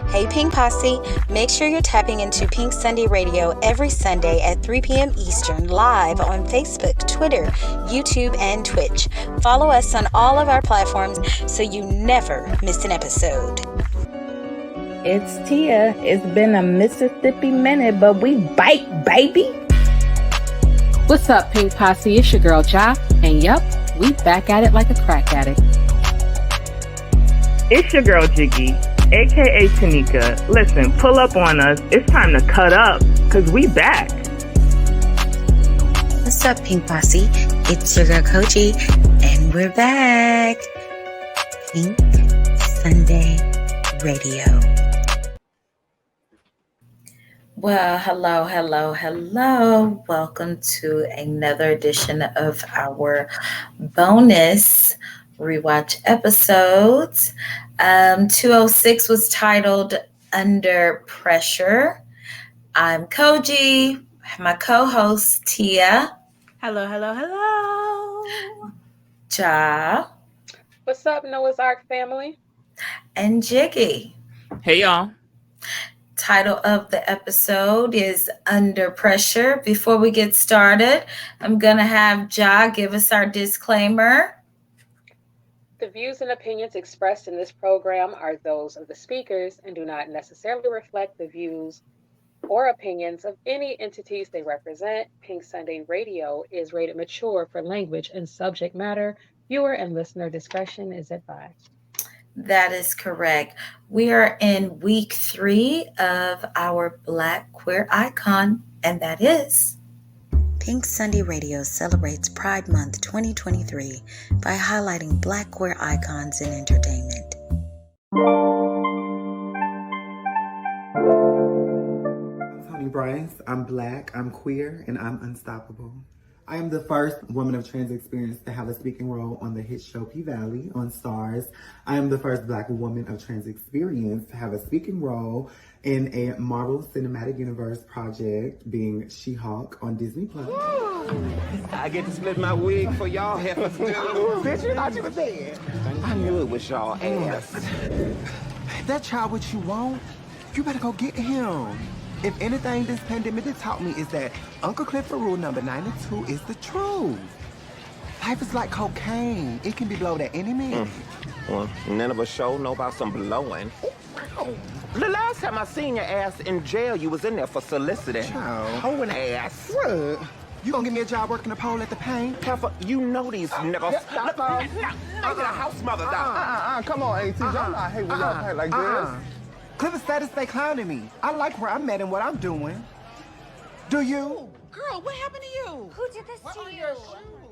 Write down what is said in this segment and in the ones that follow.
Hey Pink Posse, make sure you're tapping into Pink Sunday Radio every Sunday at 3 p.m. Eastern live on Facebook, Twitter, YouTube, and Twitch. Follow us on all of our platforms so you never miss an episode. It's Tia. It's been a Mississippi minute, but we bite, baby. What's up, Pink Posse? It's your girl, Ja. And yup, we back at it like a crack addict. It's your girl, Jiggy, a.k.a. Tanika. Listen, pull up on us. It's time to cut up, because we back. What's up, Pink Posse? It's your girl, Kogi, and we're back. Pink Sunday Radio. Well, hello. Welcome to another edition of our bonus rewatch episodes. 206 was titled Under Pressure. I'm Kogi, my co-host Tia. Hello. Ja. What's up, Noah's Ark family? And Jiggy. Hey, y'all. Title of the episode is Under Pressure. Before we get started, I'm going to have Ja give us our disclaimer. The views and opinions expressed in this program are those of the speakers and do not necessarily reflect the views or opinions of any entities they represent. Pink Sunday Radio is rated mature for language and subject matter. Viewer and listener discretion is advised. That is correct. We are in week 3 of our Black Queer Icon, and that is Pink Sunday Radio celebrates Pride Month 2023 by highlighting Black queer icons in entertainment. I'm Tony Bryce. I'm Black, I'm queer, and I'm unstoppable. I am the first woman of trans experience to have a speaking role on the hit show P-Valley on Stars. I am the first Black woman of trans experience to have a speaking role in a Marvel Cinematic Universe project, being She-Hulk on Disney+. I get to split my wig for y'all heifers too. Bitch, you thought you was dead. I knew it was y'all ass. If that child what you want, you better go get him. If anything this pandemic has taught me is that Uncle Clifford rule number 92 is the truth. Life is like cocaine. It can be blowed at any minute. Well, none of us sure know about some blowing. The last time I seen your ass in jail, you was in there for soliciting. Child. Hoeing ass. What? You gonna give me a job working the pole at the paint? Heifer, you know these niggas. Stop. Look, the house mother down. Come on, AT. I'm not hating with y'all paint like this. Clifford status stay clowning me. I like where I'm at and what I'm doing. Do you? Girl, what happened to you? Who did this to you?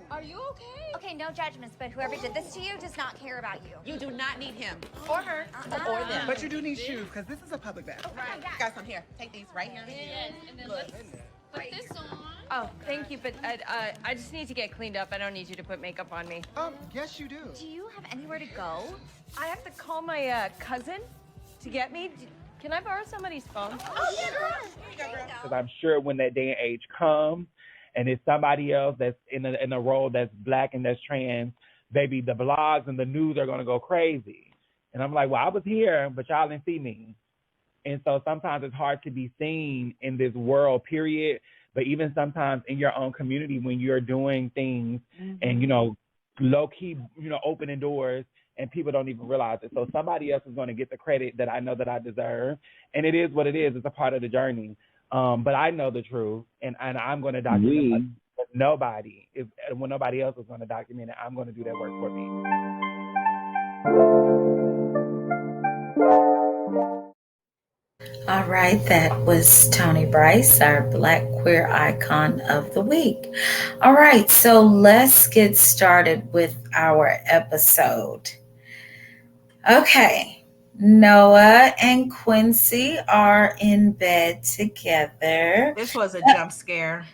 Are you okay? Okay, no judgments, but whoever did this to you does not care about you. You do not need him. Or her. Or them. But you do need shoes, because this is a public bathroom. Right. Got some here. Take these right here. Yes, and then let's put this on. Oh, thank you, but I just need to get cleaned up. I don't need you to put makeup on me. Yes, you do. Do you have anywhere to go? I have to call my cousin to get me. Can I borrow somebody's phone? Oh, yeah. Because I'm sure when that day and age comes, and it's somebody else that's in a role that's Black and that's trans, baby, the blogs and the news are gonna go crazy. And I'm like, well, I was here, but y'all didn't see me. And so sometimes it's hard to be seen in this world, period. But even sometimes in your own community, when you're doing things and, low key, opening doors, and people don't even realize it. So somebody else is going to get the credit that I know that I deserve. And it is what it is. It's a part of the journey. But I know the truth, and I'm going to document it. When nobody else is going to document it, I'm going to do that work for me. All right, that was Tony Bryce, our Black queer icon of the week. All right, so let's get started with our episode. Okay, Noah and Quincy are in bed together. This was a jump scare.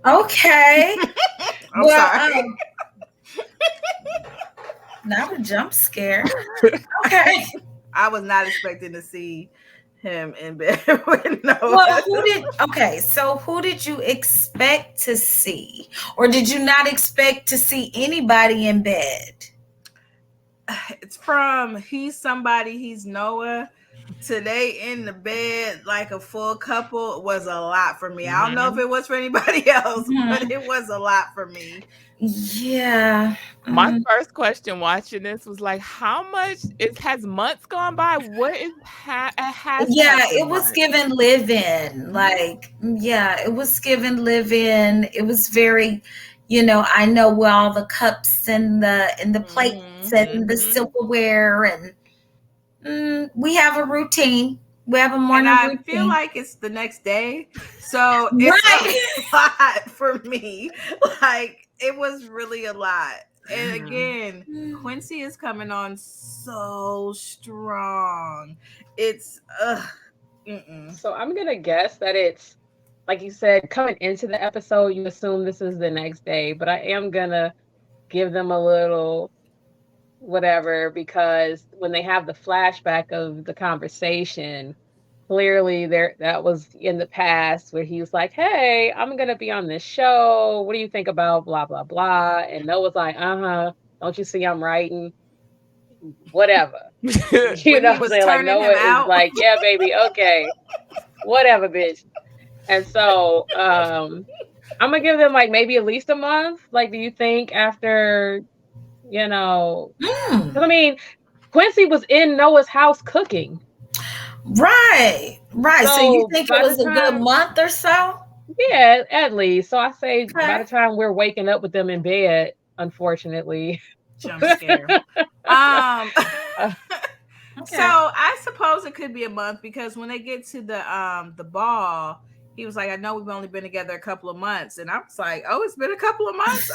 Okay. I'm sorry. Not a jump scare. Okay. I was not expecting to see him in bed with Noah. Well, who did you expect to see? Or did you not expect to see anybody in bed? it's from He's Somebody, He's Noah. Today in the bed like a full couple was a lot for me. I don't know if it was for anybody else, but it was a lot for me. Yeah. My first question watching this was like, how much has months gone by? What is it was given live-in. Like, it was given live-in. It was very, I know where all the cups and the plates and the silverware and we have a routine. We have a morning and I routine. feel like it's the next day, so it's a lot for me. Like, it was really a lot. And again, Quincy is coming on so strong. It's So I'm gonna guess that it's, like you said, coming into the episode, you assume this is the next day, but I am gonna give them a little whatever, because when they have the flashback of the conversation, clearly that was in the past where he was like, "Hey, I'm gonna be on this show. What do you think about blah blah blah?" And Noah's like, "Don't you see I'm writing? Whatever." You know, was saying, like, Noah is like, "Yeah, baby, okay, whatever, bitch." And so I'm gonna give them like maybe at least a month. Like, do you think after, because I mean, Quincy was in Noah's house cooking. Right. So you think it was a good month or so? Yeah, at least. So I say by the time we're waking up with them in bed, unfortunately. Jump scare. So I suppose it could be a month, because when they get to the ball, he was like, "I know we've only been together a couple of months," and I was like, "Oh, it's been a couple of months."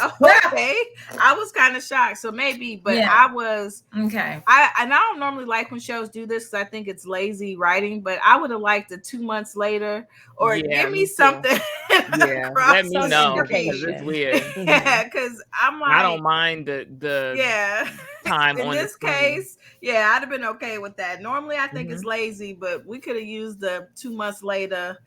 Okay, I was kind of shocked. So maybe, but I was okay. I don't normally like when shows do this because I think it's lazy writing. But I would have liked the 2 months later, or give me something. Yeah, let me know, because it's weird. Yeah, because I'm like, I don't mind the time in on this the case, I'd have been okay with that. Normally, I think it's lazy, but we could have used the 2 months later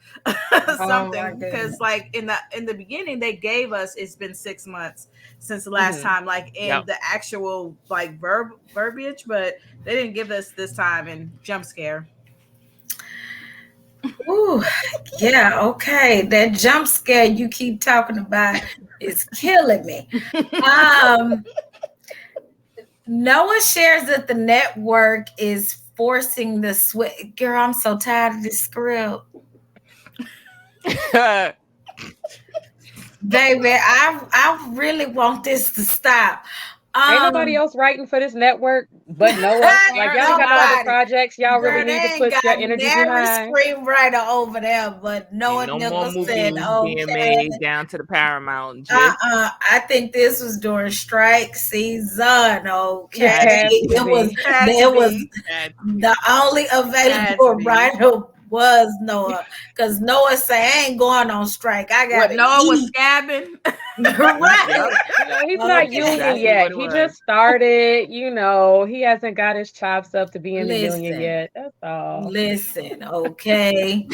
something, because like in the beginning they gave us it's been 6 months since the last time, like in the actual like verbiage, but they didn't give us this time in jump scare. Ooh, yeah, okay. That jump scare you keep talking about is killing me. Noah shares that the network is forcing the switch. Girl, I'm so tired of this script. Baby, I really want this to stop. Ain't nobody else writing for this network but Noah. Like, y'all got no other projects y'all really need to put your energy behind. Screenwriter over there, but Noah no more movies said, being made down to the Paramount. I think this was during strike season. Okay, it was the only available writer was Noah, because Noah said, "I ain't going on strike. I got Noah was scabbing." Right. He's not union yet. He just started. He hasn't got his chops up to be in the union yet. That's all. Listen, okay.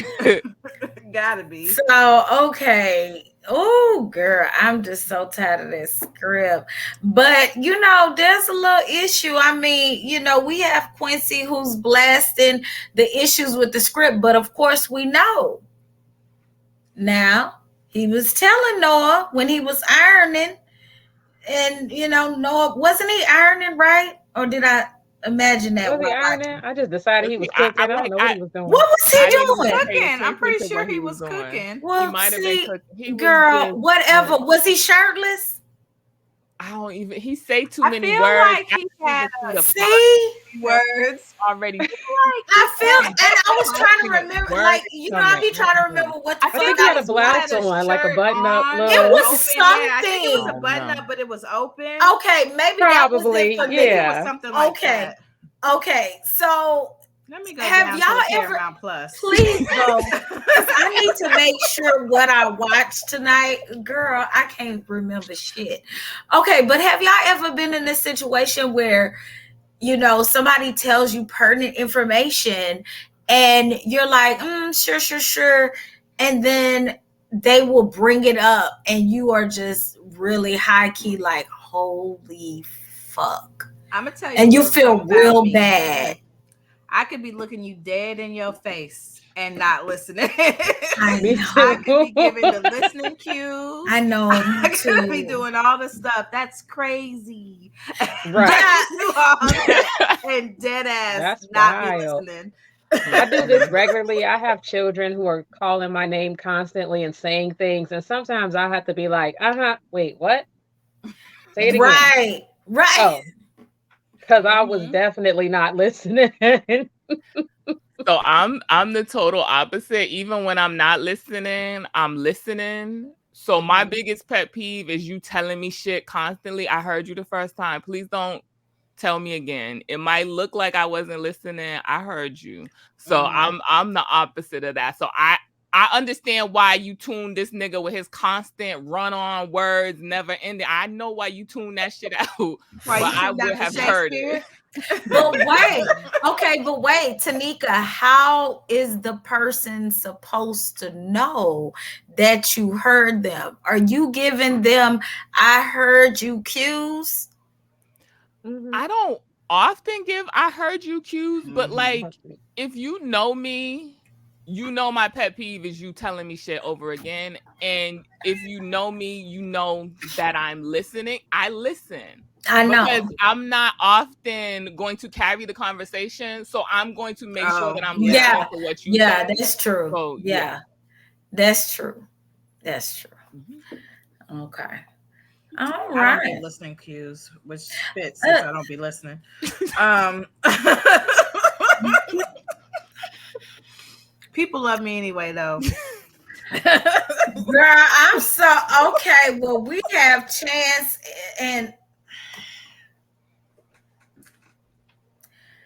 Gotta be. So, okay. Oh, girl, I'm just so tired of this script. But, there's a little issue. I mean, we have Quincy who's blasting the issues with the script, but of course we know. Now, he was telling Noah when he was ironing, and, Noah, wasn't he ironing, right? Or did I imagine that? Was he ironing? I just decided he was cooking. I don't know what he was doing. What was he doing? Cooking. I'm pretty sure he was cooking. Well, he might have been cooking. Girl, whatever. Was he shirtless? I don't even. He say too many feel words. Like he had words already. I feel, and I was trying to remember. Like, I be trying to remember what the I think he had a blouse on, like a button-up. It was open. something. I think it was a button-up, but it was open. Okay, maybe probably. That was it was something like that. Okay, so. Let me go have down y'all to ever Paramount Plus. Please go. I need to make sure what I watched tonight. Girl, I can't remember shit. Okay, but have y'all ever been in this situation where somebody tells you pertinent information and you're like, sure, and then they will bring it up and you are just really high key like, holy fuck. I'm gonna tell you, and you what's feel something about real me. bad. I could be looking you dead in your face and not listening. I Me know. I too. could be giving the listening cues. I know, me I could be too. doing all the stuff. That's crazy. Right. I do all that and dead ass That's not be wild. listening. I do this regularly. I have children who are calling my name constantly and saying things, and sometimes I have to be like, wait, what? Say it again. Right. Oh, because I was definitely not listening. So I'm the total opposite. Even when I'm not listening, I'm listening. So my biggest pet peeve is you telling me shit constantly. I heard you the first time. Please don't tell me again. It might look like I wasn't listening. I heard you. So I'm the opposite of that. So I understand why you tune this nigga with his constant run-on words, never ending. I know why you tune that shit out, Why but you I tuned out would to have heard it. Shakespeare? But wait, Tanika, how is the person supposed to know that you heard them? Are you giving them I heard you cues? I don't often give I heard you cues, but like if you know me, you know my pet peeve is you telling me shit over again. And if you know me, you know that I'm listening. I listen. I know. Because I'm not often going to carry the conversation. So I'm going to make sure that I'm listening Yeah. to what you Yeah, say. that's true. So Yeah. That's true. That's true. Okay. All I don't right. give listening cues, which fits since I don't be listening. People love me anyway, though. Girl, I'm so okay. Well, we have Chance and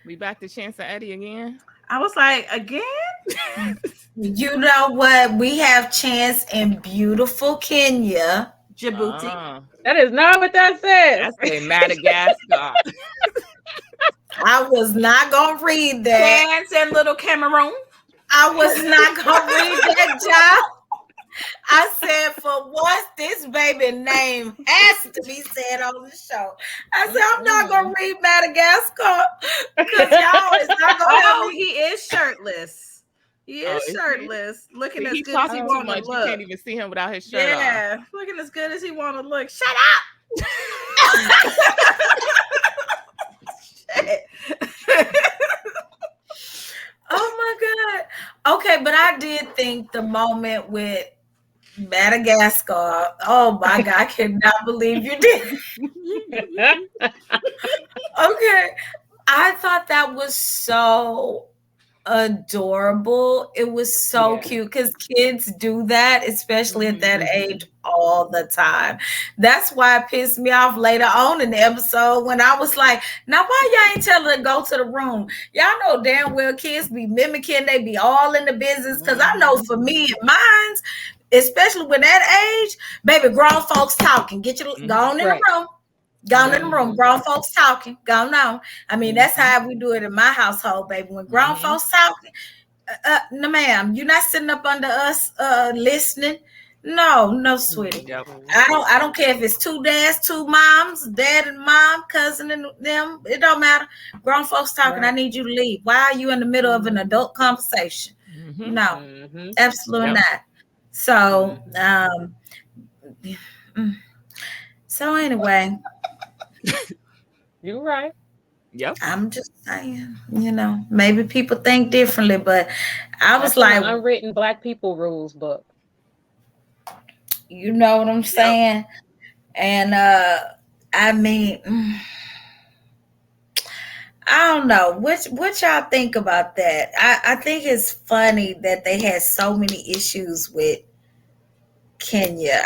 we back to Chance and Eddie again. I was like, again? You know what? We have Chance in beautiful Kenya. Djibouti. That is not what that says. That's in Madagascar. I was not gonna read that. Chance in Little Cameroon. I was not gonna read that, job. I said, for once, this baby name has to be said on the show. I said, I'm not gonna read Madagascar because y'all is not gonna help me. He is shirtless. He is shirtless, looking as good as he want to look. You can't even see him without his shirt on. Yeah, looking as good as he want to look. Shut up. Shit. Oh my God. Okay, but I did think the moment with Madagascar. Oh my God, I cannot believe you did. Okay. I thought that was so adorable. It was so cute because kids do that, especially at that age, all the time. That's why it pissed me off later on in the episode when I was like, now why y'all ain't telling her to go to the room? Y'all know damn well kids be mimicking, they be all in the business. Because I know for me and mine's, especially with that age, baby, grown folks talking. Get your go on in the room. Go in the room, grown folks talking. Go on. I mean, that's how we do it in my household, baby. When grown folks talking, no, ma'am, you're not sitting up under us listening. No, sweetie. Yep. I don't care if it's two dads, two moms, dad and mom, cousin and them. It don't matter. Grown folks talking. I need you to leave. Why are you in the middle of an adult conversation? No, absolutely not. So, so anyway. You're right. Yep. I'm just saying, maybe people think differently, but I was like, an unwritten Black people rules book. You know what I'm saying? And I mean, I don't know. What y'all think about that? I think it's funny that they had so many issues with Kenya.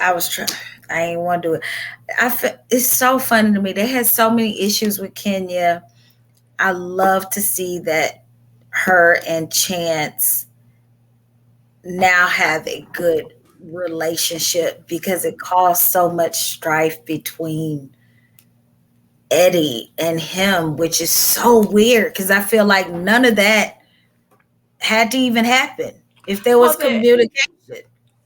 I ain't want to do it. It's so funny to me. They had so many issues with Kenya. I love to see that her and Chance now have a good relationship because it caused so much strife between Eddie and him, which is so weird because I feel like none of that had to even happen if there was communication.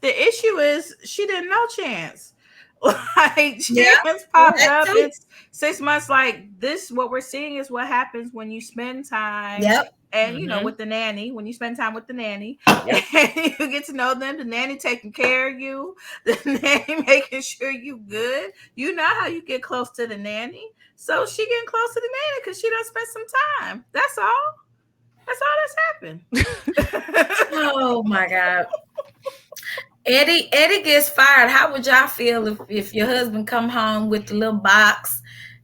The issue is she didn't know Chance. Like Chance popped up. It's 6 months. Like this, what we're seeing is what happens when you spend time. Yep. And with the nanny, when you spend time with the nanny, Yep. and you get to know them, the nanny taking care of you, the nanny making sure you good. You know how you get close to the nanny. So she getting close to the nanny because she done spent some time. That's all. That's all that's happened. Oh my God. Eddie gets fired. How would y'all feel if your husband come home with the little box,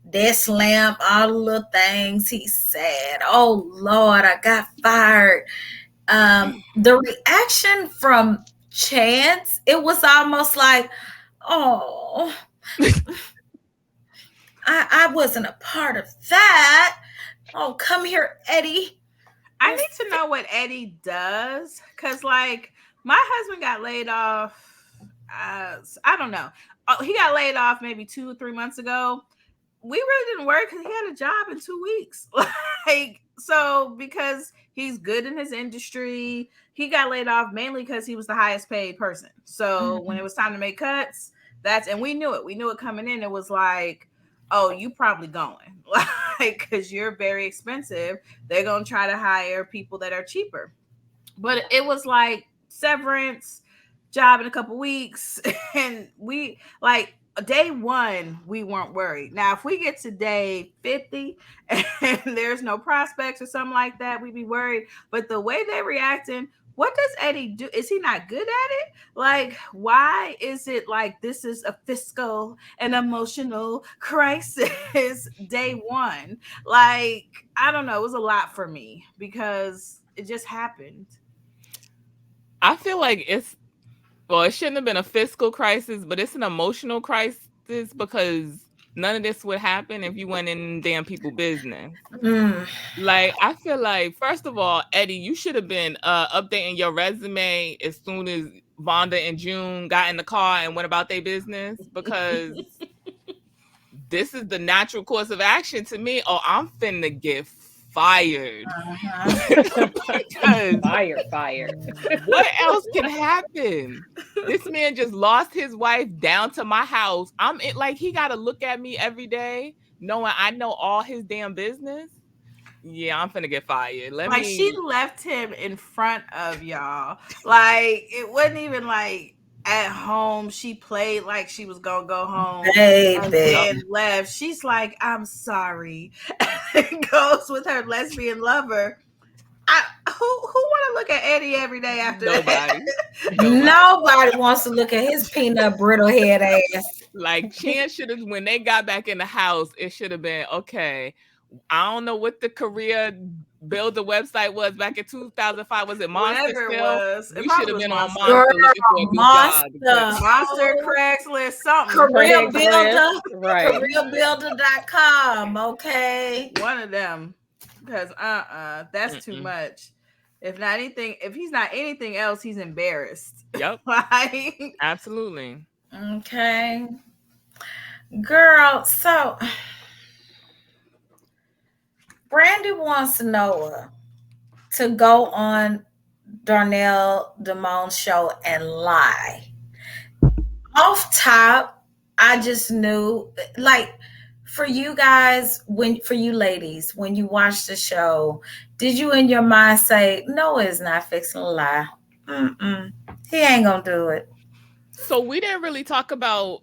desk lamp, all the little things? He's sad. Oh Lord, I got fired. The reaction from Chance, it was almost like, oh, I wasn't a part of that. Oh, come here, Eddie. I need to know what Eddie does because, like, my husband got laid off. I don't know. He got laid off maybe 2 or 3 months ago. We really didn't work because he had a job in 2 weeks. Like, so because he's good in his industry, he got laid off mainly because he was the highest paid person. So when it was time to make cuts, and we knew it. We knew it coming in. It was like, oh, you probably going, like, because you're very expensive. They're gonna try to hire people that are cheaper. But it was like severance, job in a couple weeks, and we like day 1 we weren't worried. Now if we get to day 50 and there's no prospects or something like that, we'd be worried. But the way they're reacting, what does Eddie do? Is he not good at it? Like, why is it like this is a fiscal and emotional crisis day 1? Like, I don't know. It was a lot for me because it just happened. I feel like it shouldn't have been a fiscal crisis, but it's an emotional crisis because none of this would happen if you went in damn people business. Like, I feel like, first of all, Eddie, you should have been updating your resume as soon as Vonda and June got in the car and went about their business, because this is the natural course of action to me. Oh, I'm finna get fired. Fired. What else can happen? This man just lost his wife down to my house. Like, he got to look at me every day knowing I know all his damn business. Yeah, I'm finna get fired. She left him in front of y'all. Like, it wasn't even like at home. She played like she was gonna go home and then left. She's like, I'm sorry. Goes with her lesbian lover. Who want to look at Eddie every day after that? Nobody wants to look at his peanut brittle head ass. Like, Chance should have, when they got back in the house, it should have been, okay, I don't know what the career builder website was back in 2005. Was it Monster? Whatever it was. We should have been on Monster looking for a new job. Monster, Craigslist, something. Career Builder. Right. Careerbuilder.com. Okay. One of them. Because that's too much. If he's not anything else, he's embarrassed. Yep. Like, absolutely. Okay. Girl, so Brandy wants Noah to go on Darnell Damone's show and lie. Off top, I just knew, like, for you guys, for you ladies, when you watch the show, did you in your mind say, Noah is not fixing to lie? He ain't gonna do it. So we didn't really talk about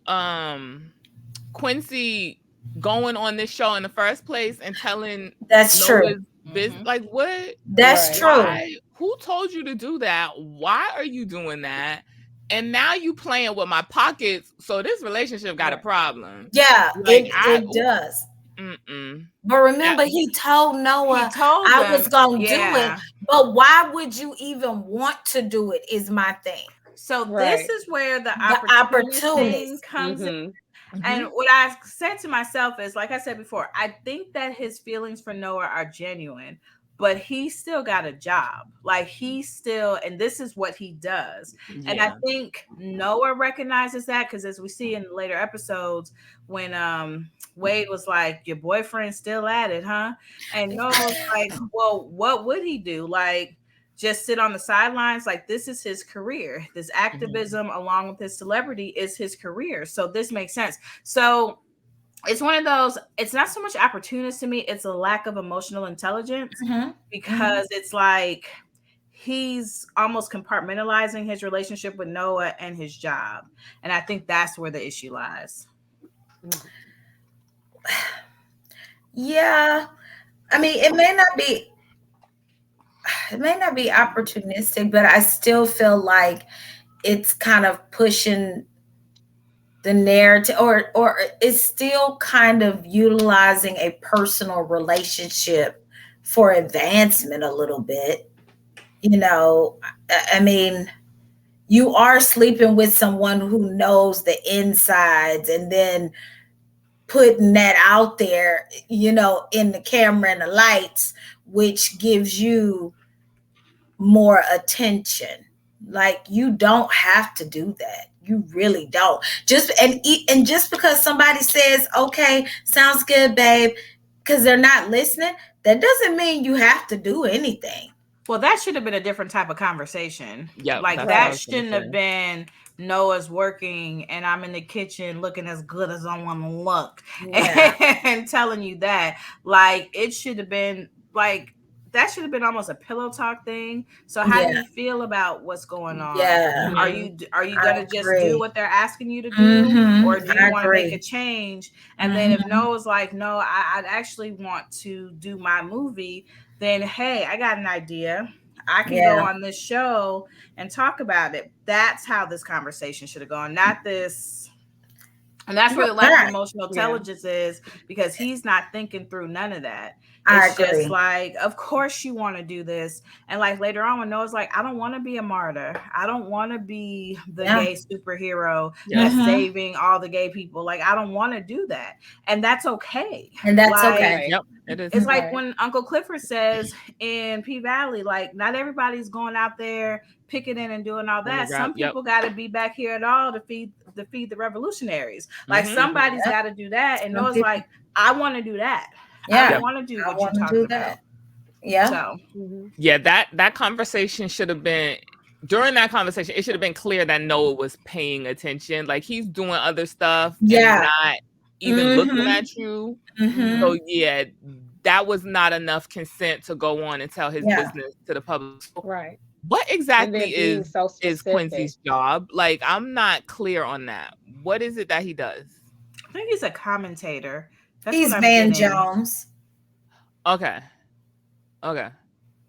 Quincy going on this show in the first place and telling that's Noah's true. Business. Like, what? That's true. Who told you to do that? Why are you doing that? And now you playing with my pockets. So this relationship got a problem. Yeah, like, it does. But remember, he told Noah I was going to do it. But why would you even want to do it is my thing. So this is where the opportunity comes in. And what I said to myself is, like I said before, I think that his feelings for Noah are genuine, but he still got a job. Like, and this is what he does. Yeah. And I think Noah recognizes that, because as we see in later episodes, when Wade was like, your boyfriend's still at it, huh? And Noah was like, well, what would he do? Like, just sit on the sidelines. Like, this is his career. This activism along with his celebrity is his career. So this makes sense. So it's one of those, it's not so much opportunist to me, it's a lack of emotional intelligence, because it's like he's almost compartmentalizing his relationship with Noah and his job. And I think that's where the issue lies. Yeah. I mean, it may not be opportunistic, but I still feel like it's kind of pushing the narrative, or it's still kind of utilizing a personal relationship for advancement a little bit. You know, I mean, you are sleeping with someone who knows the insides, and then putting that out there, you know, in the camera and the lights, which gives you more attention. Like, you don't have to do that. You really don't. Just because somebody says, okay, sounds good, babe, because they're not listening, that doesn't mean you have to do anything. Well, that should have been a different type of conversation. Yeah, like that shouldn't have been Noah's working and I'm in the kitchen looking as good as I want to look, and telling you that. Like, it should have been like, that should have been almost a pillow talk thing. So how do you feel about what's going on? Yeah. Are you gonna just do what they're asking you to do, or do you want to make a change? And then if Noah's like, no, I'd actually want to do my movie, then hey, I got an idea. I can go on this show and talk about it. That's how this conversation should have gone, not this. And that's where the lack of emotional intelligence is, because he's not thinking through none of that. It's just like, of course you want to do this. And like later on when Noah's like, I don't want to be a martyr. I don't want to be the gay superhero that's saving all the gay people. Like, I don't want to do that. And that's okay. And that's like, okay. Yep. It is. It's like when Uncle Clifford says in P Valley, like, not everybody's going out there picketing and doing all that. Some people got to be back here at all to feed the revolutionaries. Like, somebody's got to do that. And Noah's like, I want to do that. I want to do what you're talking about. Yeah. So, yeah, that conversation should have been, during that conversation, it should have been clear that Noah was paying attention. Like, he's doing other stuff and not even looking at you. So yeah, that was not enough consent to go on and tell his business to the public. Right. What exactly is Quincy's job? Like, I'm not clear on that. What is it that he does? I think he's a commentator. He's Van Jones. Okay.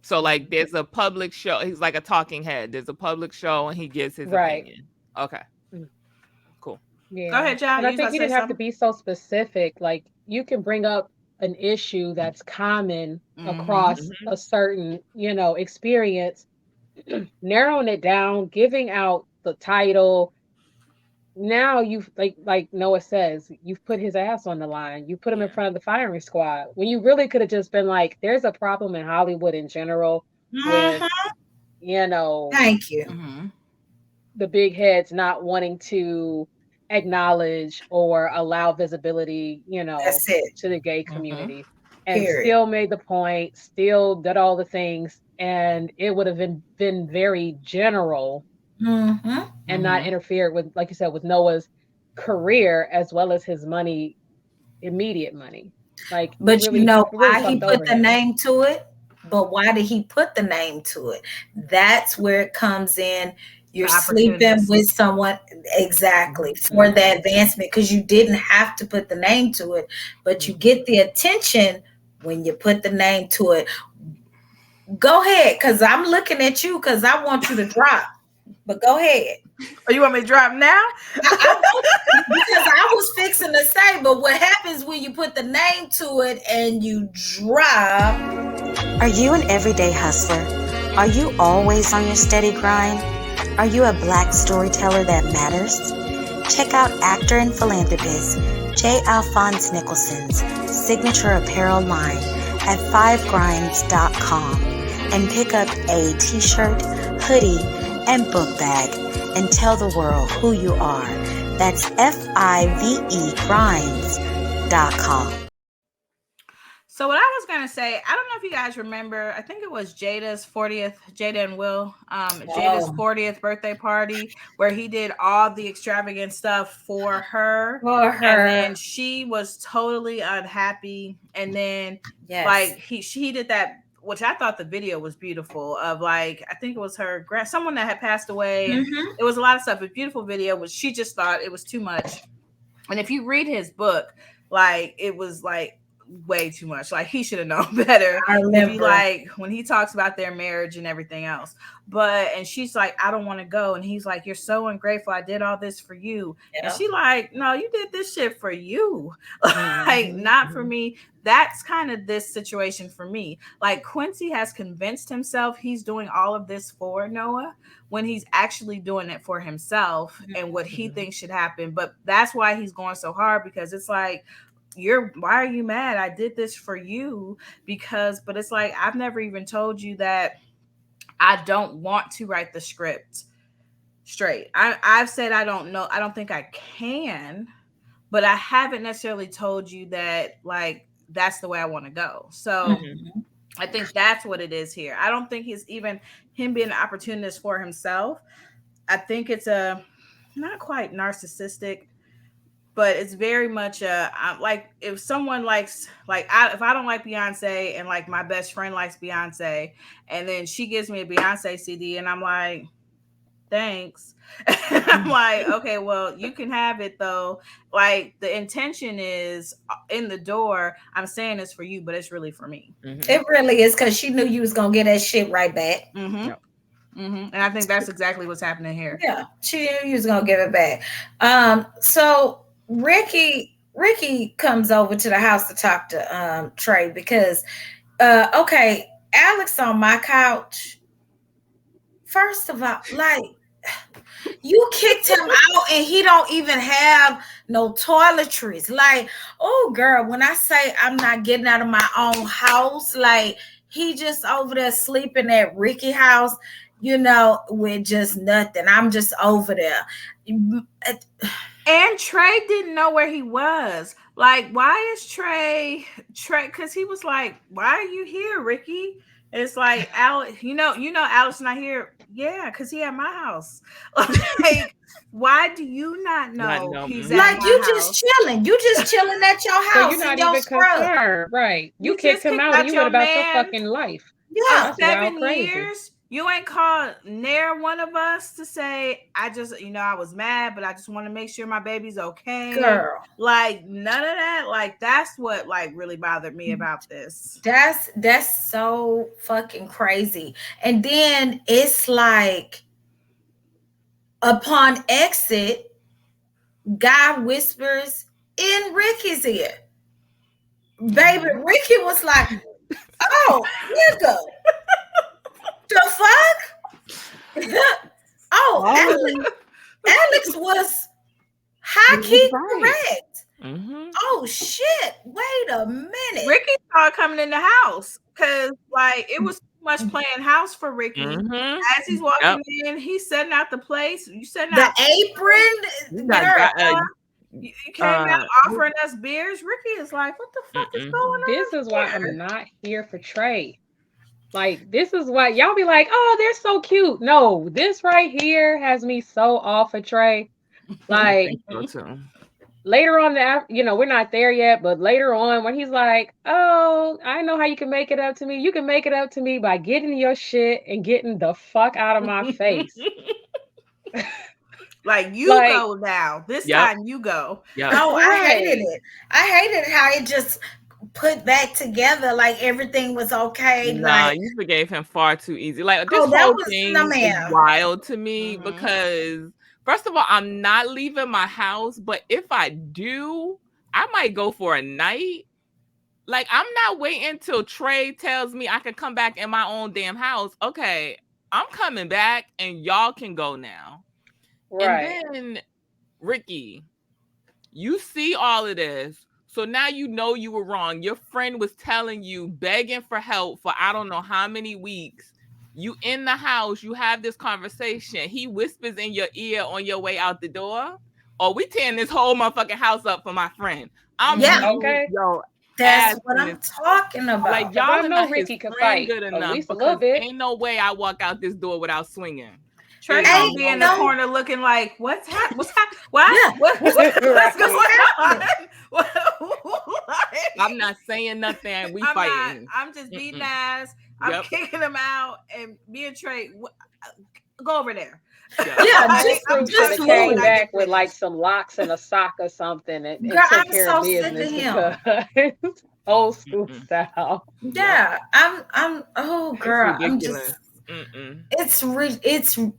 So like, there's a public show. He's like a talking head. There's a public show and he gives his opinion. Okay. Cool. Yeah. Go ahead, John. And I think you didn't have to be so specific. Like, you can bring up an issue that's common across a certain, experience, narrowing it down, giving out the title. Now you've, like Noah says, you've put his ass on the line. You put him in front of the firing squad, when you really could have just been like, there's a problem in Hollywood in general with, thank you, the big heads not wanting to acknowledge or allow visibility, to the gay community. And still made the point, still did all the things, and it would have been very general. And not interfere with, like you said, with Noah's career as well as his money, immediate money. Like, but really, why he put the name to it? But why did he put the name to it? That's where it comes in. You're sleeping with someone for the advancement, because you didn't have to put the name to it, but you get the attention when you put the name to it. Go ahead, because I'm looking at you, because I want you to drop. But go ahead. Oh, you want me to drop now? Because I was fixing to say, but what happens when you put the name to it and you drop? Are you an everyday hustler? Are you always on your steady grind? Are you a Black storyteller that matters? Check out actor and philanthropist J. Alphonse Nicholson's signature apparel line at 5grinds.com and pick up a t-shirt, hoodie, and book bag, and tell the world who you are. That's FIVE Grinds.com. So So what I was gonna say, I don't know if you guys remember. I think it was Jada and Will, Jada's 40th birthday party, where he did all the extravagant stuff for her, and then she was totally unhappy. And then, like he did that, which I thought the video was beautiful. Of like, I think it was her someone that had passed away, and it was a lot of stuff. A beautiful video, which she just thought it was too much. And if you read his book, like it was like way too much. Like he should have known better. I remember. If you like when he talks about their marriage and everything else. And she's like, I don't want to go. And he's like, you're so ungrateful. I did all this for you. Yeah. And she like, no, you did this shit for you. Like not for me. That's kind of this situation for me. Like Quincy has convinced himself he's doing all of this for Noah when he's actually doing it for himself and what he thinks should happen. But that's why he's going so hard, because it's like, why are you mad? I did this for you but it's like, I've never even told you that I don't want to write the script straight. I've said I don't know. I don't think I can, but I haven't necessarily told you that like that's the way I want to go. So I think that's what it is here. I don't think he's even him being an opportunist for himself. I think it's a not quite narcissistic, but it's very much like if someone likes if I don't like Beyonce and like my best friend likes Beyonce, and then she gives me a Beyonce CD and I'm like, thanks. I'm like, okay, well, you can have it though. Like the intention is in the door. I'm saying this for you, but it's really for me. It really is, because she knew you was gonna get that shit right back. And I think that's exactly what's happening here. Yeah, she knew you was gonna give it back. So Ricky comes over to the house to talk to Trey because okay, Alex on my couch. First of all, like you kicked him out and he don't even have no toiletries. Like, oh girl, when I say I'm not getting out of my own house, like he just over there sleeping at Ricky house, you know, with just nothing. I'm just over there. And Trey didn't know where he was. Like, why is Trey? Because he was like, "Why are you here, Ricky?" It's like, Alex, you know, Alex not here. Yeah, because he at my house. Like, why do you not know he's at like my you house? Just chilling? You just chilling at your house? So you're not even concerned, right? You kicked him out. And you went about your fucking life. Yeah, 7 years. You ain't called near one of us to say, I just, I was mad, but I just want to make sure my baby's okay. Girl. Like, none of that. Like, that's what, like, really bothered me about this. That's so fucking crazy. And then it's like, upon exit, guy whispers in Ricky's ear. Baby, Ricky was like, oh, nigga. The fuck? Alex was high key correct. Oh shit! Wait a minute. Ricky saw it coming in the house because like it was too much playing house for Ricky. As he's walking in, he's setting out the place. You setting out the apron. You came out offering us beers. Ricky is like, what the fuck is going on? This is why I'm not here for Trey. Like, this is why y'all be like, oh, they're so cute. No, this right here has me so off of Trey. Like, later on, we're not there yet, but later on, when he's like, oh, I know how you can make it up to me. You can make it up to me by getting your shit and getting the fuck out of my face. Like, go now. This time you go. No, I hated it. I hated how it just put back together like everything was okay. Nah, you forgave him far too easy. Like this whole thing is wild to me because first of all, I'm not leaving my house, but if I do, I might go for a night. Like I'm not waiting till Trey tells me I can come back in my own damn house. Okay, I'm coming back and y'all can go now. Right. And then Ricky, you see all of this. So now you know you were wrong. Your friend was telling you, begging for help for I don't know how many weeks. You in the house, you have this conversation. He whispers in your ear on your way out the door. Oh, we tearing this whole motherfucking house up for my friend. Okay. Yo, That's ass what in I'm this. talking about. Like, Because I y'all are know not his Ricky can friend fight good at enough least a little because bit. ain't no way I walk out this door without swinging. Trey There's gonna be in the way. corner looking like, what's happening? What? Yeah. What's going on? I'm not saying nothing. We I'm fighting. not. I'm just beating ass. Yep. I'm kicking him out, and me and Trey go over there. Yeah, I'm just came move. back with like some locks and a sock or something and Girl, took I'm care so of sick of business him. because old school style. Yeah, oh girl, I'm just it's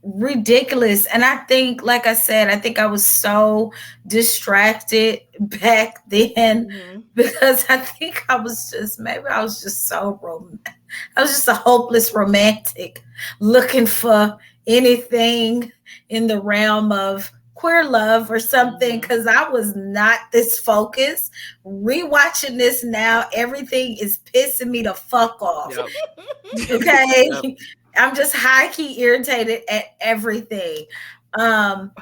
ridiculous. And I think, like I said, I think I was so distracted back then because I think I was just I was just a hopeless romantic looking for anything in the realm of queer love or something, because I was not this focused. Rewatching this now, everything is pissing me the fuck off. Okay. I'm just high key irritated at everything. And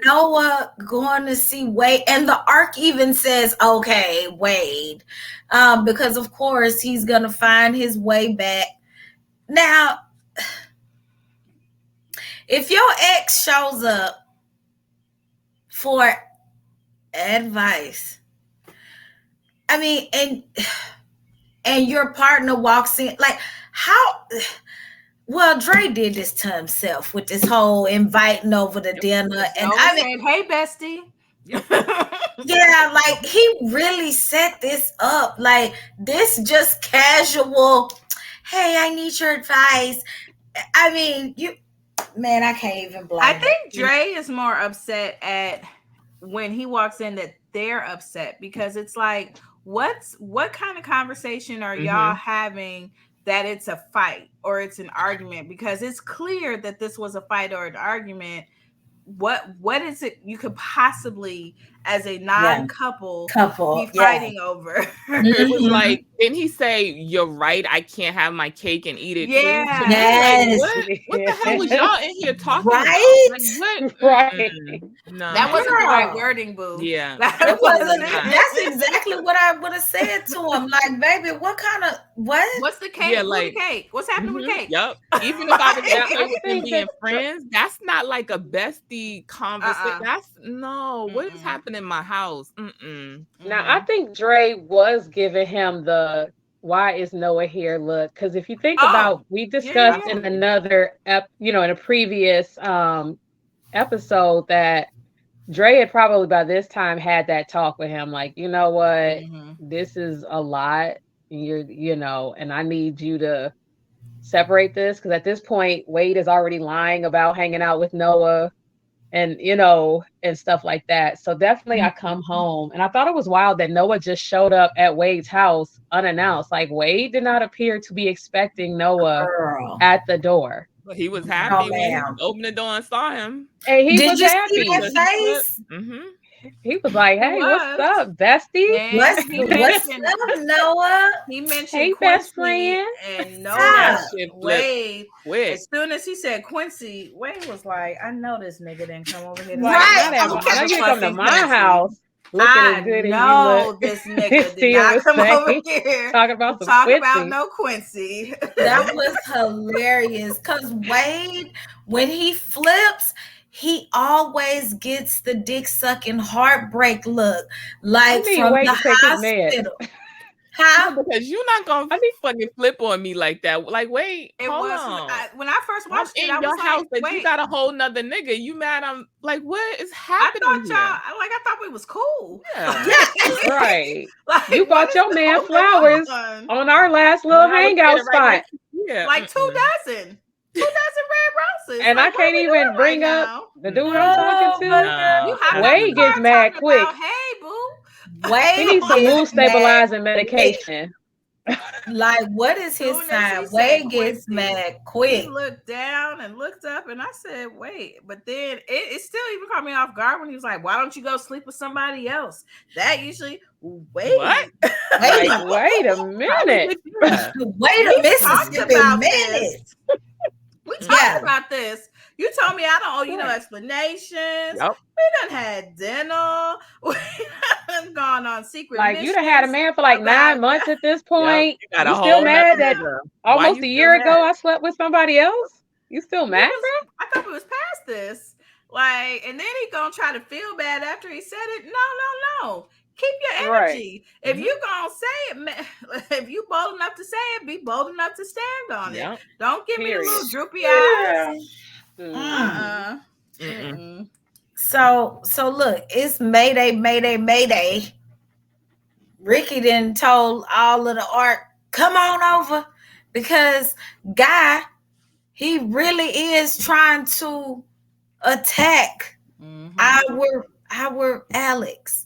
Noah going to see Wade, and the arc even says, okay, Wade, because of course he's gonna find his way back. Now, if your ex shows up for advice, I mean, and your partner walks in, like, how? Well, Dre did this to himself with this whole inviting over to dinner, and I mean, hey, bestie. Yeah, like he really set this up. Like this just casual, hey, I need your advice. I mean, man, I can't even blame I think him. Dre is more upset at when he walks in that they're upset, because it's like, what kind of conversation are y'all having that it's a fight or it's an argument? Because it's clear that this was a fight or an argument. What is it you could possibly, as a non-couple, be fighting over? It was like, didn't he say, "You're right, I can't have my cake and eat it too"? Yes. Like, what the hell was y'all in here talking right? about? Like, what? Right. No, That wasn't the right wording, boo. Yeah, That wasn't. That's exactly what I would have said to him. Like, baby, what kind of What's the cake? Yeah, Who like the cake? What's happening with cake? Yep. Even if I was Now, okay I with them think being that friends, that's not like a bestie conversation. That's no. What is happening in my house? Now I think Dre was giving him the "why is Noah here" look, because if you think about, we discussed in another in a previous episode that Dre had probably by this time had that talk with him, like, you know what, this is a lot. And I need you to separate this, because at this point Wade is already lying about hanging out with Noah and and stuff like that. So definitely I come home, and I thought it was wild that Noah just showed up at Wade's house unannounced. Like, Wade did not appear to be expecting Noah at the door. But he was happy when he opened the door and saw him. And he Did was you happy. see that face? He was like, "Hey, what's up, bestie? What's up, Noah?" He mentioned Hey, Quincy best friend. and Noah. That shit Wade, quick. as soon as he said Quincy, Wade was like, "I know this nigga didn't come over here." Right. I know you come to my house looking as good as you look. This nigga did not come over here talking about some talk Quincy. about no Quincy. That was hilarious, because Wade, when he flips, he always gets the dick sucking heartbreak look, like from Wade the to take his meds. hospital. How? No, because you're not gonna fucking flip on me like that. Like, wait, hold on. When I first watched I'm it, in I your was house, like, but wait. you got a whole nother nigga. You mad? I'm like, what is happening? I thought we was cool. Yeah. Right. Like, you bought your man flowers on our last little hangout spot. Like 2 dozen. 2 dozen red roses. And like, I can't even bring up the dude I'm talking to. You Wade gets mad quick. About, hey, boo. Wade he needs some mood stabilizing medication. Like, what is his sign? Wade gets mad quick. He looked down and looked up, and I said, wait. But then it still even caught me off guard when he was like, why don't you go sleep with somebody else? That usually, wait. What? Wait a minute. Wait a minute. We talked about this. You told me I don't owe you no explanations. Yep. We done had dinner. We done gone on secret Like you done had a man for like 9 months at this point. You got a You still whole mad nother that nigga. almost a year ago I slept with somebody else? You still mad, bro? I thought we was past this. Like, and then he gonna try to feel bad after he said it. No. Keep your energy. Right. If you gonna say it, man, if you bold enough to say it, be bold enough to stand on it. Don't give me the little droopy eyes. So look, it's Mayday. Ricky then told all of the art, come on over, because Guy, he really is trying to attack our Alex.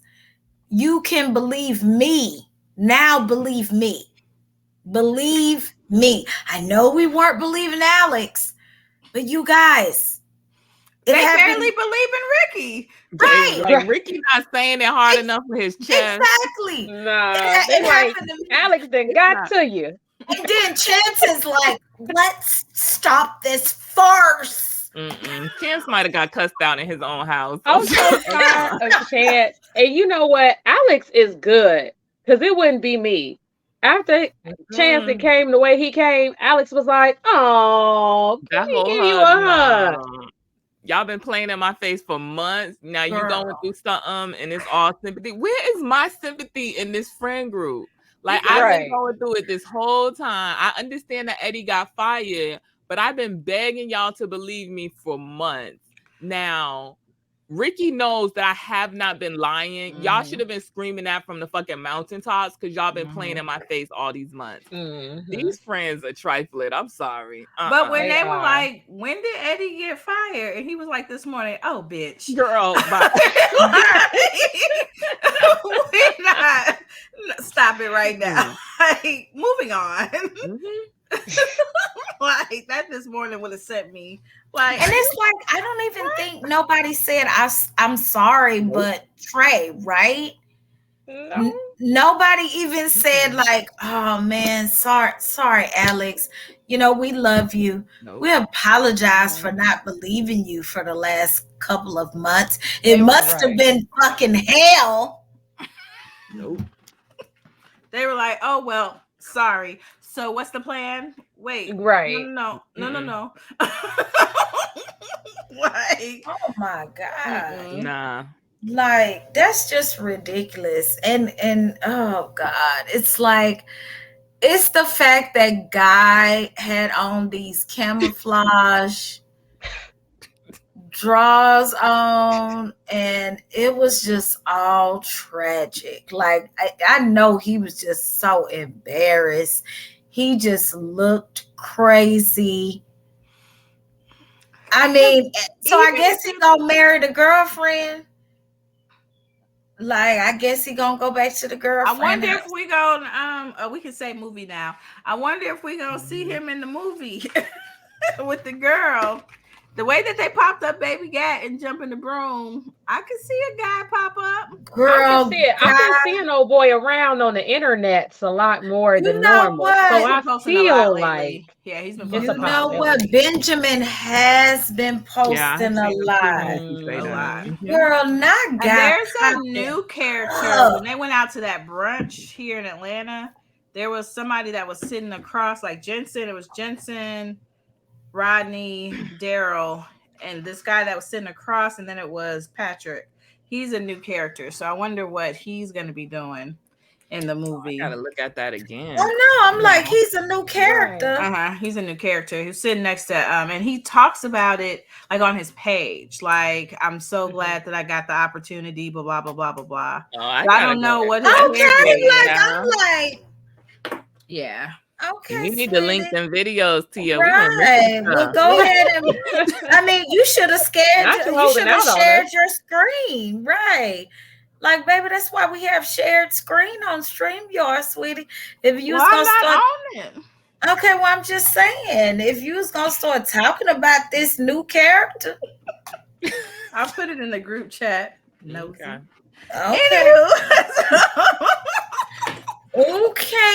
You can believe me. Now believe me. Believe me. I know we weren't believing Alex, but you guys, they barely believe in Ricky. Right. Like Ricky not saying it hard enough for his chest. Exactly. Nah, they like Alex then got to you. And then Chance is like, let's stop this farce. Chance might have got cussed out in his own house. I'm so tired of Chance. And you know what? Alex is good because it wouldn't be me. After Chance it came the way he came, Alex was like, "Oh, let me give you a hug." Y'all been playing in my face for months. Now you going through something and it's all sympathy. Where is my sympathy in this friend group? Like I've been going through it this whole time. I understand that Eddie got fired, but I've been begging y'all to believe me for months. Now, Ricky knows that I have not been lying. Y'all should have been screaming that from the fucking mountaintops because y'all been playing in my face all these months. These friends are trifling. I'm sorry. But when they were like, when did Eddie get fired? And he was like, this morning, oh, bitch. Girl, bye. We're not. Stop it right now. Like, moving on. Like, that this morning would have sent me. Like, and it's like, I don't even think nobody said I'm sorry, but Trey, right? No. Nobody even said like, oh man, sorry, Alex. You know, we love you. We apologize for not believing you for the last couple of months. It must have been fucking hell. Nope. They were like, oh well, sorry. So what's the plan? Wait, no. Like, oh my God. Nah. Like, that's just ridiculous. And oh God, it's like, it's the fact that Guy had on these camouflage draws on, and it was just all tragic. Like, I know he was just so embarrassed. He just looked crazy. I mean, so I guess he gonna marry the girlfriend. Like, I guess he gonna go back to the girlfriend. I wonder if we gonna we can say movie now. I wonder if we gonna see him in the movie with the girl. The way that they popped up Baby Gat and jump in the broom, I could see a guy pop up. Girl, I've been seeing old boy around on the internet a lot more than normal. So I feel like he's been posting. You know what? Benjamin has been posting a lot. Girl, not Guy. There's a new character. When they went out to that brunch here in Atlanta, there was somebody that was sitting across, like Jensen. It was Jensen, Rodney, Daryl, and this guy that was sitting across, and then it was Patrick. He's a new character, so I wonder what he's going to be doing in the movie. I gotta look at that again. Oh no, I'm like, he's a new character. He's a new character who's sitting next to and he talks about it like on his page. Like, I'm so glad that I got the opportunity, blah blah blah blah blah blah. I don't know what his I'm like, yeah. Okay, you need to link them videos to your right. Well, go ahead and I mean, you should have shared your screen, right? Like, baby, that's why we have shared screen on StreamYard, sweetie. If you was gonna start on it. Okay, well, I'm just saying, if you was gonna start talking about this new character, I'll put it in the group chat. Okay. Okay,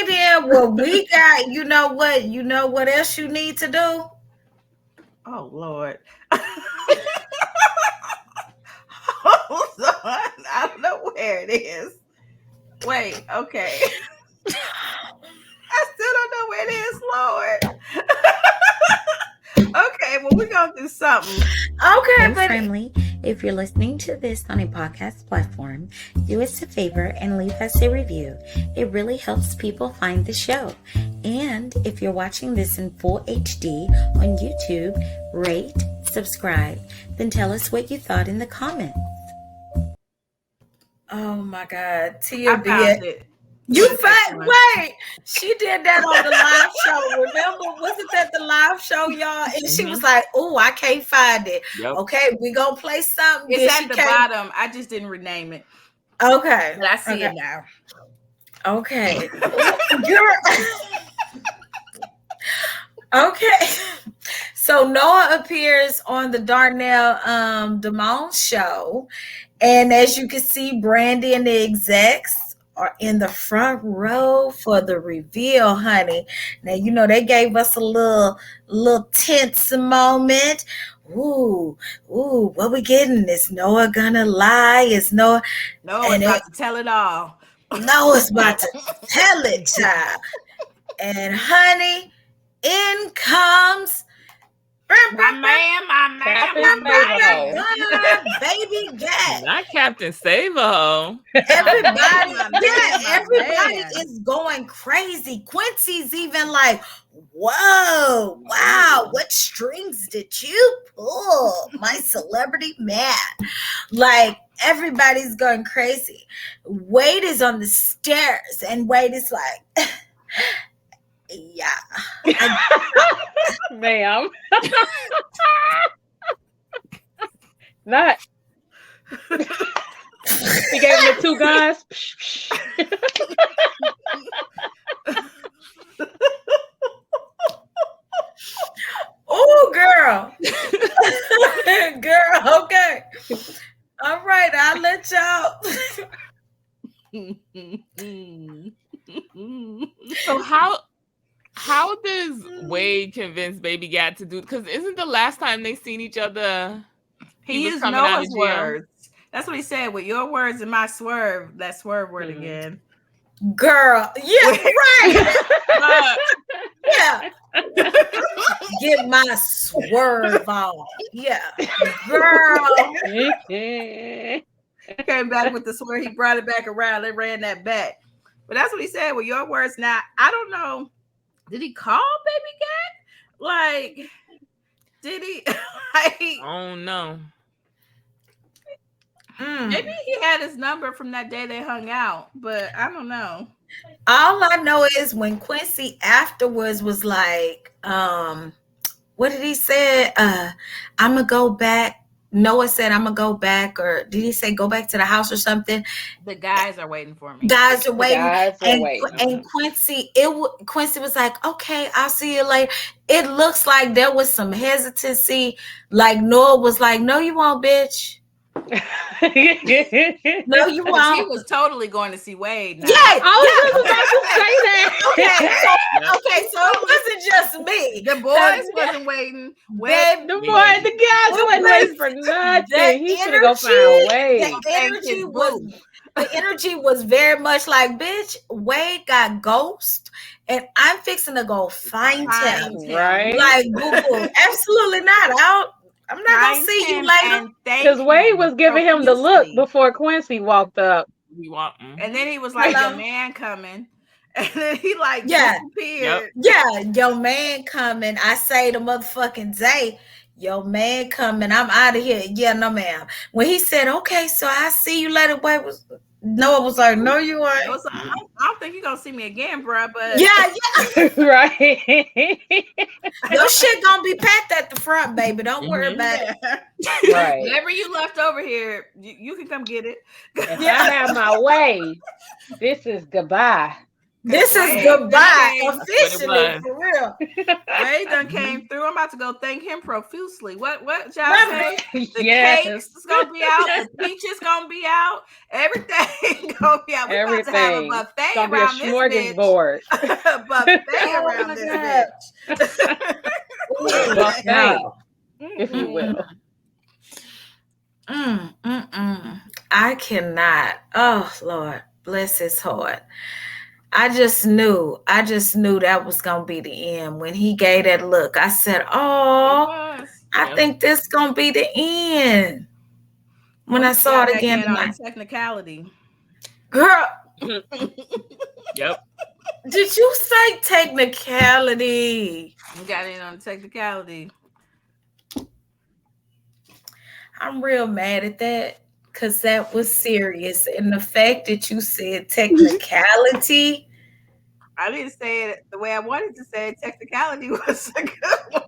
then. Well, we got, you know what else you need to do? Oh, Lord. Hold on. I don't know where it is. Wait, okay. I still don't know where it is, Lord. Okay, well, we're going to do something. Okay, Hey, family, if you're listening to this on a podcast platform, do us a favor and leave us a review. It really helps people find the show. And if you're watching this in full HD on YouTube, rate, subscribe, then tell us what you thought in the comments. Oh my God, Tia I found it. You wait, she did that on the live show. Remember, wasn't that the live show, y'all? And she was like, "Oh, I can't find it." Yep. Okay, we gonna play something. It's at the bottom. I just didn't rename it. Okay, but I see it now. Okay, girl. Okay, so Noah appears on the Darnell Damone show, and as you can see, Brandy and the execs are in the front row for the reveal, honey. Now, you know, they gave us a little tense moment. Ooh, what we getting? Is Noah gonna lie? Is Noah's about to tell it all. Noah's about to tell it, child. And honey, in comes my man, baby Gat. Not Captain Save-A-Ho. Everybody is going crazy. Quincy's even like, whoa, wow, what strings did you pull, my celebrity man? Like, everybody's going crazy. Wade is on the stairs, and Wade is like, yeah. Ma'am. Not. He gave him the 2 guns. Oh, girl. Girl, okay. All right, I'll let y'all. So how does Wade convince Baby Gat to do? Because isn't the last time they seen each other, he used Noah's words. That's what he said. With your words and my swerve, that swerve word again. Girl, yeah, right. Yeah. Get my swerve on. Yeah. Girl. Came back with the swerve. He brought it back around. They ran that back. But that's what he said with your words. Now, I don't know. Did he call Baby Gat? Like, did he? Like, oh, no. Maybe he had his number from that day they hung out, but I don't know. All I know is when Quincy afterwards was like, what did he say? I'm going to go back. Noah said, I'm going to go back. Or did he say go back to the house or something? The guys are waiting for me. Guys are waiting. And Quincy, Quincy was like, okay, I'll see you later. It looks like there was some hesitancy. Like Noah was like, no, you won't, bitch. No, you won't. He was totally going to see Wade. Now. Yeah, I was about to say that. Okay, so it wasn't just me. The boys wasn't waiting. Wade, the guys wasn't waiting for nothing. He should have go find Wade. The energy was very much like, bitch, Wade got ghost, and I'm fixing to go find him. Right? Like, boo-boo. Absolutely not. I'm not gonna see you later. Because Wade was giving him the look before Quincy walked up. And then he was like, your man coming. And then he like disappeared. Yeah, your man coming. I say the motherfucking day, your man coming. I'm out of here. Yeah, no, ma'am. When he said, okay, so I see you later, Wade Noah was like, no, you ain't. Like, I don't think you're gonna see me again, bro. But right. Your shit gonna be packed at the front, baby. Don't worry about it. Right. Whatever you left over here, you can come get it. If I'm out my way, this is goodbye. This is goodbye, officially, for real. Wade done came through. I'm about to go thank him profusely. What y'all say? The cakes is gonna be out. The peaches gonna be out. Everything gonna be out. We're about to have a buffet gonna around be a smorgasbord. Buffet around this bitch. Buffet, if you will. I cannot. Oh, Lord. Bless his heart. I just knew that was gonna be the end. When he gave that look, I said, "Oh, I think this gonna be the end." When I Once he saw got it back again in on tonight, a technicality. girl, Yep. did you say technicality? He got in on a technicality. I'm real mad at that because that was serious. And the fact that you said technicality, I didn't say it the way I wanted to say it. Technicality was a good one.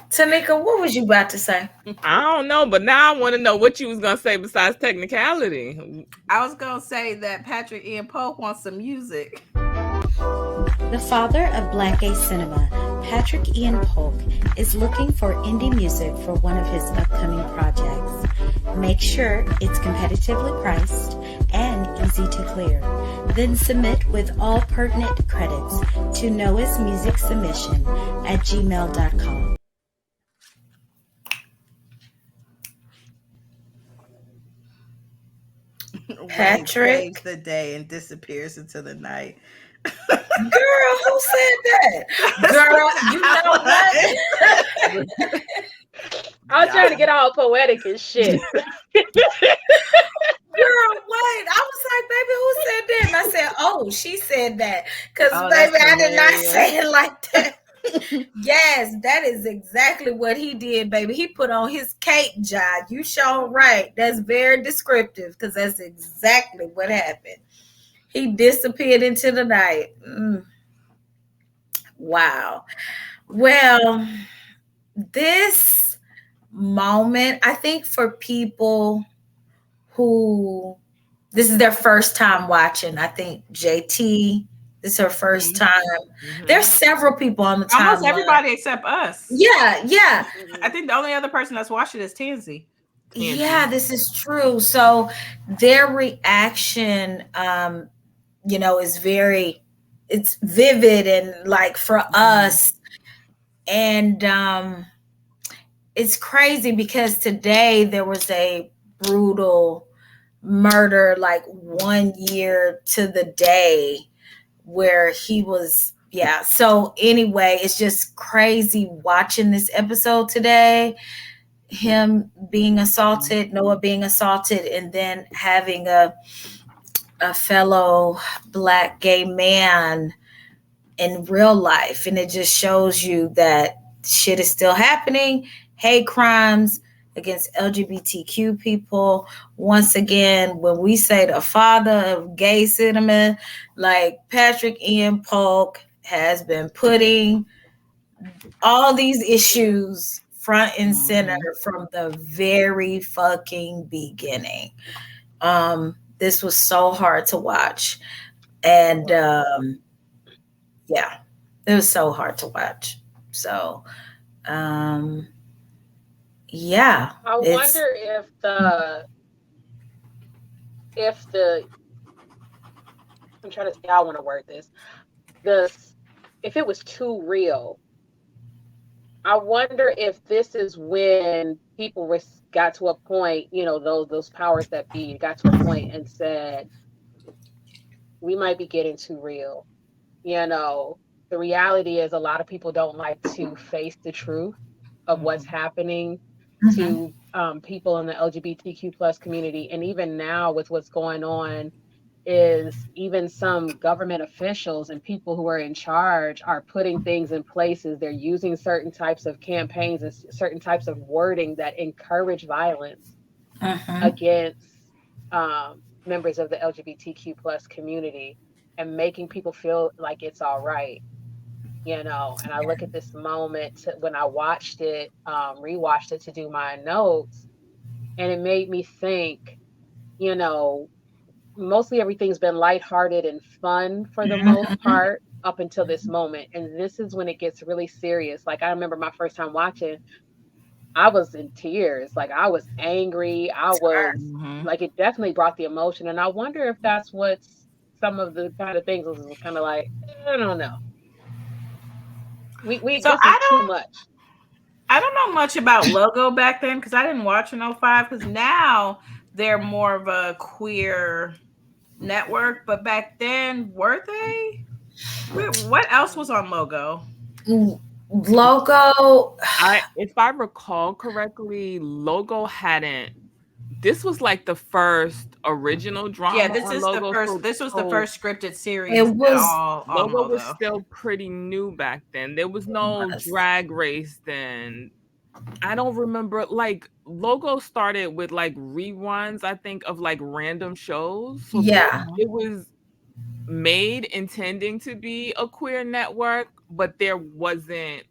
Tanika, what was you about to say? I don't know, but now I want to know what you was gonna say besides technicality. I was gonna say that Patrick Ian Polk wants some music. The father of Black Gay Cinema, Patrick Ian Polk, is looking for indie music for one of his upcoming projects. Make sure it's competitively priced and easy to clear. Then submit with all pertinent credits to noahsmusicsubmission@gmail.com. Patrick? Saves the day and disappears into the night. Girl, who said that? Girl, you know what? I'm trying to get all poetic and shit. Girl, wait. I was like, baby, who said that? And I said, oh, she said that. Because, Oh, baby, that's I did not hilarious. say it like that. Yes, that is exactly what he did, baby. He put on his cape job. You sure right. That's very descriptive because that's exactly what happened. He disappeared into the night. Wow. Well, this moment, I think for people who this is their first time watching, I think JT, this is her first time. There's several people on the timeline. Almost everybody except us. Yeah. I think the only other person that's watched it is Tansy. Yeah, this is true. So their reaction, is it's vivid and like for us. And it's crazy because today there was a brutal murder, like 1 year to the day where he was. Yeah. So anyway, it's just crazy watching this episode today. Him being assaulted, Noah being assaulted, and then having a fellow Black gay man in real life. And it just shows you that shit is still happening. Hate crimes against LGBTQ people. Once again, when we say the father of gay cinema, like Patrick Ian Polk has been putting all these issues front and center from the very fucking beginning. This was so hard to watch. And yeah, it was so hard to watch. So yeah. I wonder if the I'm trying to see how I want to word this. If it was too real, I wonder if this is when people got to a point, those powers that be got to a point and said, we might be getting too real. The reality is a lot of people don't like to face the truth of what's happening to people in the LGBTQ plus community. And even now with what's going on is even some government officials and people who are in charge are putting things in places. They're using certain types of campaigns and certain types of wording that encourage violence against members of the LGBTQ plus community and making people feel like it's all right. And I look at this moment when I watched it, rewatched it to do my notes, and it made me think, mostly everything's been lighthearted and fun for the most part up until this moment. And this is when it gets really serious. Like I remember my first time watching, I was in tears. Like I was angry. I was like, it definitely brought the emotion. And I wonder if that's what's some of the kind of things was kind of like, I don't know. This is too much. I don't know much about Logo back then because I didn't watch in 05. Because now they're more of a queer network, but back then, were they? What else was on Logo? Logo. If I recall correctly, Logo hadn't. This was like the first original Yeah, drama on Logo. This was the So first scripted It series at was. all on Logo was Logo. still pretty new back then. There was no drag race then. I don't remember, like, Logo started with like reruns, I think, of like random shows. So Yeah. it was made intending to be a queer network, but there wasn't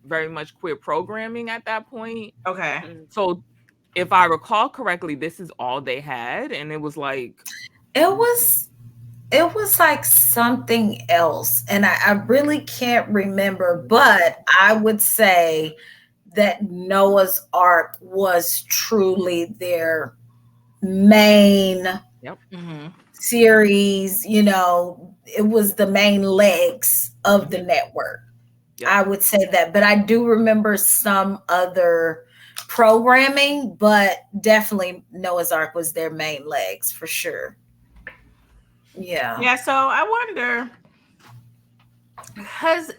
very much queer programming at that point. Okay. So if I recall correctly, this is all they had, and it was like it was like something else, and I really can't remember, but I would say that Noah's Ark was truly their main yep. series. It was the main legs of the network. Yep. I would say that, but I do remember some other programming, but definitely Noah's Ark was their main legs for sure. Yeah. Yeah, so I wonder, because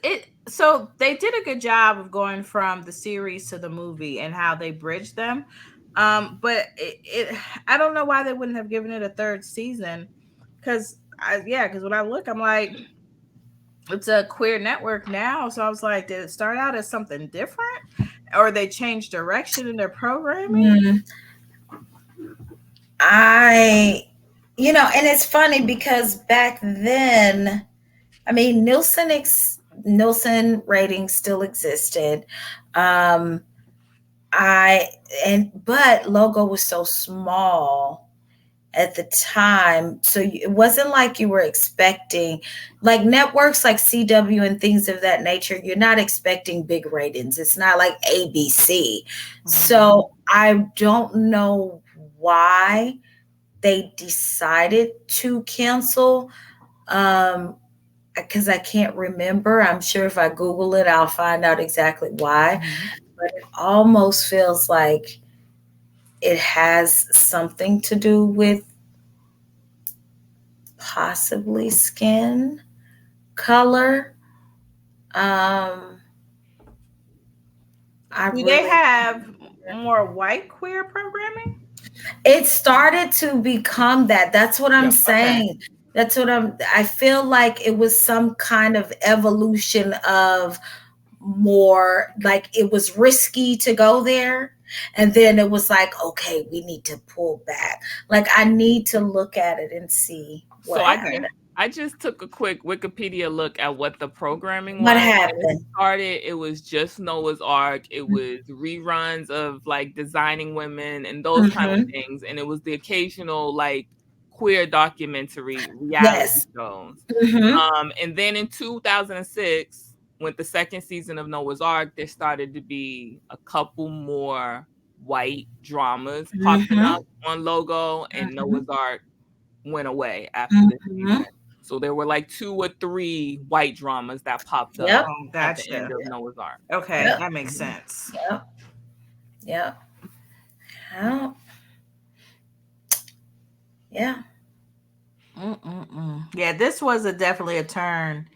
so they did a good job of going from the series to the movie and how they bridged them. But I don't know why they wouldn't have given it a third season. Because when I look, I'm like, it's a queer network now. So I was like, did it start out as something different, or they changed direction in their programming? And it's funny because back then, I mean, Nielsen ratings still existed. But Logo was so small at the time, so it wasn't like you were expecting, like networks like CW and things of that nature. You're not expecting big ratings. It's not like ABC. So I don't know why they decided to cancel, because I can't remember. I'm sure if I Google it, I'll find out exactly why. But it almost feels like it has something to do with possibly skin color. Do they have more white queer programming? It started to become that. That's what I'm saying. I feel like it was some kind of evolution of more, like it was risky to go there. And then it was like, okay, we need to pull back. Like I need to look at it and see what happened. I just took a quick Wikipedia look at what the programming What was. When happened? it started, it was just Noah's Ark. It was reruns of like Designing Women and those kind of things. And it was the occasional like queer documentary reality shows. And then in 2006, with the second season of Noah's Ark, there started to be a couple more white dramas popping up on Logo, and Noah's Ark went away after this season. So there were like 2 or 3 white dramas that popped up at the end of Noah's Ark. Okay, that makes sense. Yep. Oh. Yeah. Yeah, this was definitely a turn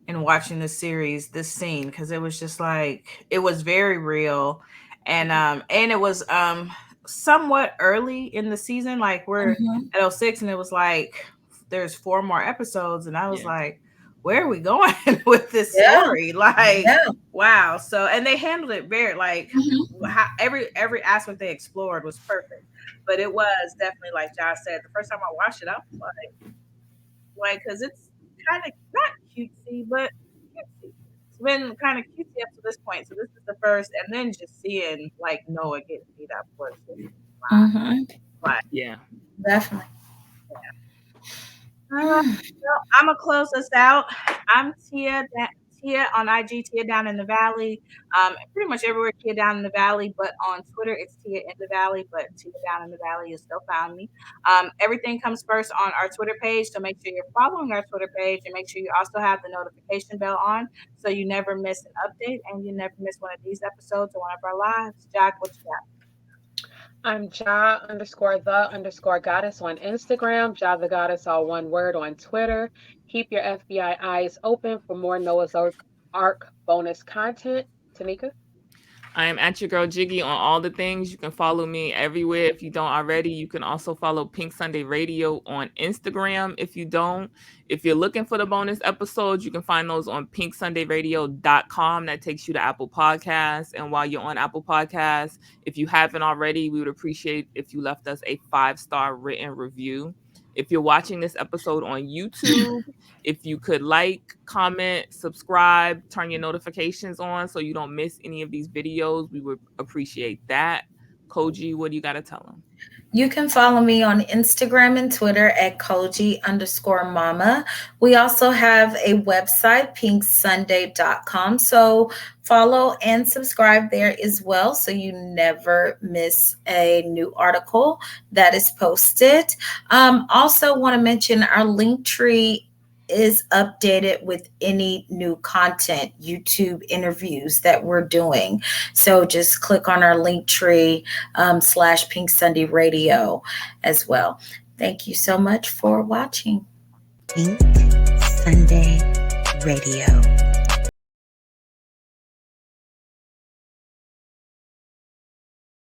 in watching the series, this scene, because it was just like, it was very real, and it was somewhat early in the season. Like we're at 06, and it was like there's 4 more episodes, and I was like, where are we going with this story? Like, wow. So, and they handled it very like how, every aspect they explored was perfect. But it was definitely, like Josh said, the first time I watched it, I was like, because it's kind of not cutesy, but cutesy. It's been kind of cutesy up to this point. So this is the first, and then just seeing like Noah getting beat up was like, yeah, definitely. Well, I'm gonna close us out. I'm Tia on IG, Tia Down in the Valley. Pretty much everywhere Tia Down in the Valley, but on Twitter it's Tia in the Valley, but Tia Down in the Valley, you still found me. Everything comes first on our Twitter page, so make sure you're following our Twitter page, and make sure you also have the notification bell on so you never miss an update and you never miss one of these episodes or one of our lives. Jack, what you got? I'm Ja_the_goddess on Instagram, Ja the Goddess, all one word, on Twitter. Keep your FBI eyes open for more Noah's Ark bonus content. Tanika? I am at your girl Jiggy on all the things. You can follow me everywhere. If you don't already, you can also follow Pink Sunday Radio on Instagram. If you don't, if you're looking for the bonus episodes, you can find those on pinksundayradio.com. That takes you to Apple Podcasts. And while you're on Apple Podcasts, if you haven't already, we would appreciate if you left us a 5-star written review. If you're watching this episode on YouTube, if you could like, comment, subscribe, turn your notifications on so you don't miss any of these videos, we would appreciate that. Kogi, what do you got to tell them? You can follow me on Instagram and Twitter at Kogi_mama. We also have a website, pinksunday.com. So follow and subscribe there as well so you never miss a new article that is posted. Also want to mention our link tree is updated with any new content, YouTube interviews that we're doing. So just click on our link tree / Pink Sunday Radio as well. Thank you so much for watching. Pink Sunday Radio.